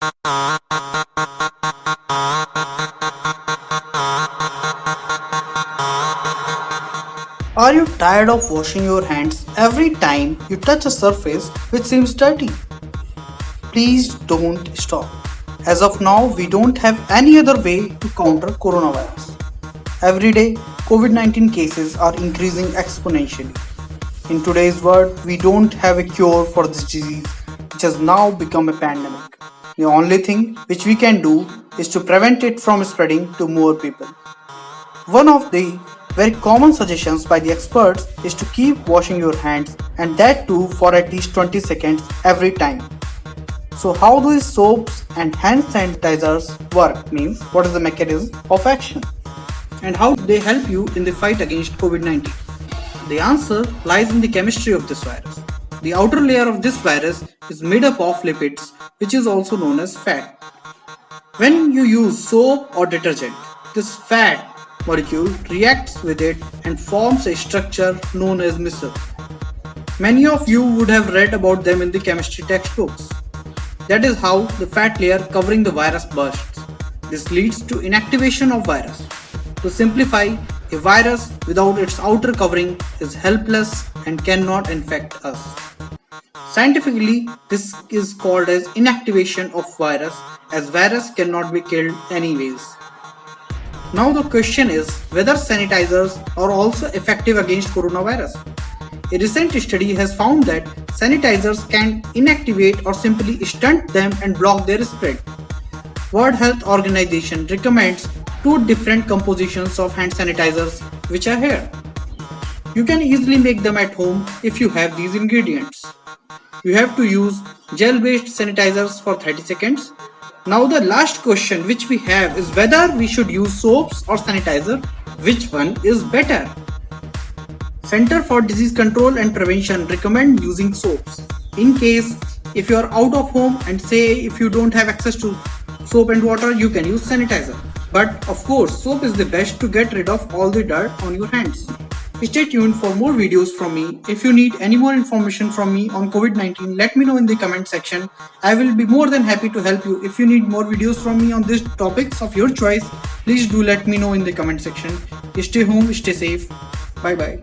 Are you tired of washing your hands every time you touch a surface which seems dirty? Please don't stop. As of now, we don't have any other way to counter coronavirus. Every day, COVID 19 cases are increasing exponentially. In today's world, we don't have a cure for this disease, which has now become a pandemic. The only thing which we can do is to prevent it from spreading to more people. One of the very common suggestions by the experts is to keep washing your hands, and that too for at least 20 seconds every time. So how do these soaps and hand sanitizers work? Means what is the mechanism of action and how they help you in the fight against COVID-19? The answer lies in the chemistry of this virus. The outer layer of this virus is made up of lipids, which is also known as fat. When you use soap or detergent, this fat molecule reacts with it and forms a structure known as micelle. Many of you would have read about them in the chemistry textbooks. That is how the fat layer covering the virus bursts. This leads to inactivation of virus. To simplify, a virus without its outer covering is helpless and cannot infect us. Scientifically, this is called as inactivation of virus, as virus cannot be killed anyways. Now the question is whether sanitizers are also effective against coronavirus. A recent study has found that sanitizers can inactivate or simply stunt them and block their spread. World Health Organization recommends two different compositions of hand sanitizers, which are here. You can easily make them at home if you have these ingredients. You have to use gel-based sanitizers for 30 seconds. Now the last question which we have is whether we should use soaps or sanitizer. Which one is better? Center for Disease Control and Prevention recommend using soaps. In case if you are out of home and say if you don't have access to soap and water, you can use sanitizer. But of course, soap is the best to get rid of all the dirt on your hands. Stay tuned for more videos from me. If you need any more information from me on COVID-19, let me know in the comment section. I will be more than happy to help you. If you need more videos from me on these topics of your choice, please do let me know in the comment section. Stay home, stay safe. Bye bye.